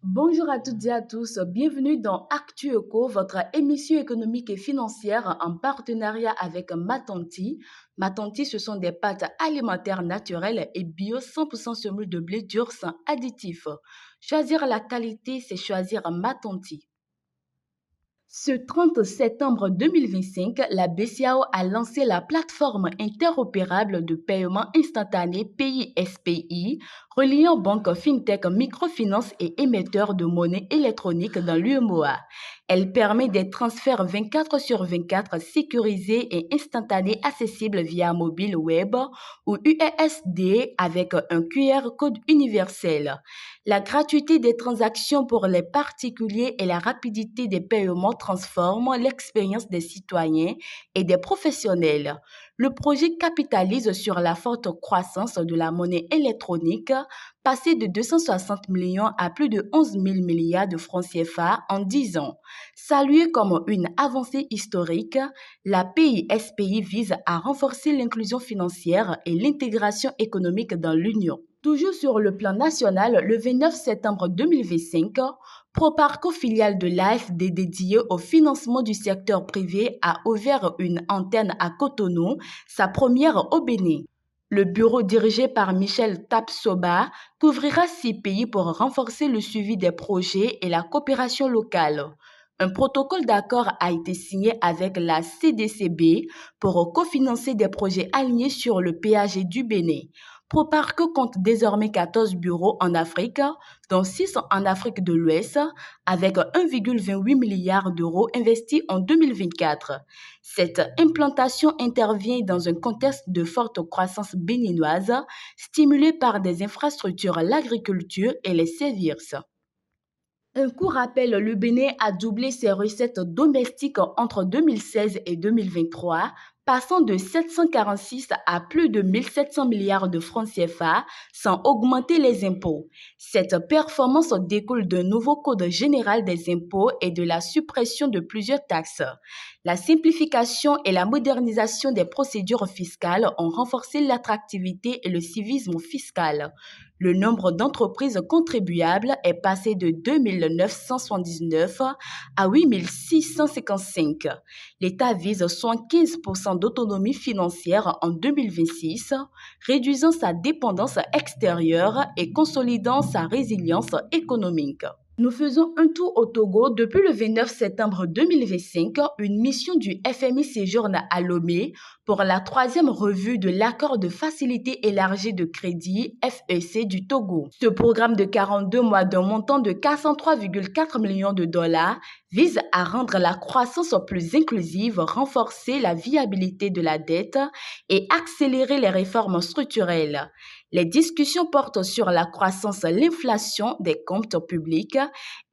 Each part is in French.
Bonjour à toutes et à tous, bienvenue dans Actu Eco, votre émission économique et financière en partenariat avec Matanti. Matanti, ce sont des pâtes alimentaires naturelles et bio 100% semoule de blé dur sans additifs. Choisir la qualité, c'est choisir Matanti. Ce 30 septembre 2025, la BCEAO a lancé la plateforme interopérable de paiement instantané PISPI, reliant banques, fintech, microfinance et émetteurs de monnaie électronique dans l'UEMOA. Elle permet des transferts 24 sur 24 sécurisés et instantanés accessibles via mobile web ou USSD avec un QR code universel. La gratuité des transactions pour les particuliers et la rapidité des paiements transforment l'expérience des citoyens et des professionnels. Le projet capitalise sur la forte croissance de la monnaie électronique, passée de 260 millions à plus de 11 000 milliards de francs CFA en 10 ans. Saluée comme une avancée historique, la PISPI vise à renforcer l'inclusion financière et l'intégration économique dans l'Union. Toujours sur le plan national, le 29 septembre 2025, Proparco, filiale de l'AFD dédiée au financement du secteur privé, a ouvert une antenne à Cotonou, sa première au Bénin. Le bureau dirigé par Michel Tapsoba couvrira 6 pays pour renforcer le suivi des projets et la coopération locale. Un protocole d'accord a été signé avec la CDCB pour cofinancer des projets alignés sur le PAG du Bénin. Proparco compte désormais 14 bureaux en Afrique, dont 6 en Afrique de l'Ouest, avec 1,28 milliard d'euros investis en 2024. Cette implantation intervient dans un contexte de forte croissance béninoise, stimulée par des infrastructures, l'agriculture et les services. Un court rappel, le Bénin a doublé ses recettes domestiques entre 2016 et 2023, passant de 746 à plus de 1700 milliards de francs CFA sans augmenter les impôts. Cette performance découle d'un nouveau code général des impôts et de la suppression de plusieurs taxes. La simplification et la modernisation des procédures fiscales ont renforcé l'attractivité et le civisme fiscal. Le nombre d'entreprises contribuables est passé de 2 979 à 8 655. L'État vise 75% d'autonomie financière en 2026, réduisant sa dépendance extérieure et consolidant sa résilience économique. Nous faisons un tour au Togo. Depuis le 29 septembre 2025, une mission du FMI séjourne à Lomé pour la 3e revue de l'accord de facilité élargie de crédit FEC du Togo. Ce programme de 42 mois d'un montant de 403,4 millions de dollars vise à rendre la croissance plus inclusive, renforcer la viabilité de la dette et accélérer les réformes structurelles. Les discussions portent sur la croissance, l'inflation des comptes publics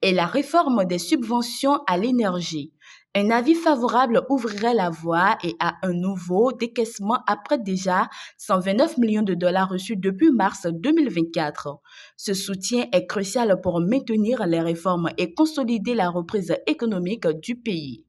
et la réforme des subventions à l'énergie. Un avis favorable ouvrirait la voie et à un nouveau décaissement après déjà 129 millions de dollars reçus depuis mars 2024. Ce soutien est crucial pour maintenir les réformes et consolider la reprise économique du pays.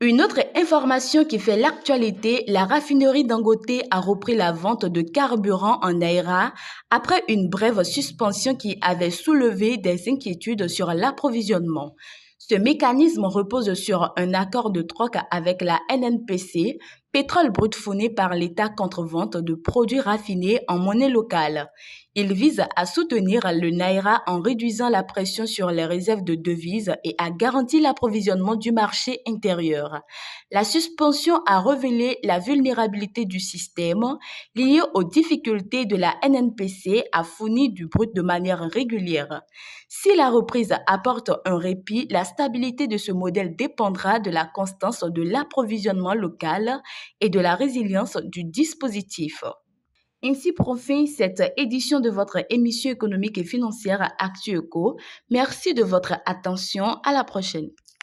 Une autre information qui fait l'actualité, la raffinerie Dangote a repris la vente de carburant en Naira après une brève suspension qui avait soulevé des inquiétudes sur l'approvisionnement. Ce mécanisme repose sur un accord de troc avec la NNPC, pétrole brut fourni par l'État contre vente de produits raffinés en monnaie locale. Il vise à soutenir le Naira en réduisant la pression sur les réserves de devises et à garantir l'approvisionnement du marché intérieur. La suspension a révélé la vulnérabilité du système liée aux difficultés de la NNPC à fournir du brut de manière régulière. Si la reprise apporte un répit, la stabilité de ce modèle dépendra de la constance de l'approvisionnement local et de la résilience du dispositif. Ainsi prend fin cette édition de votre émission économique et financière Actu Eco. Merci de votre attention. À la prochaine.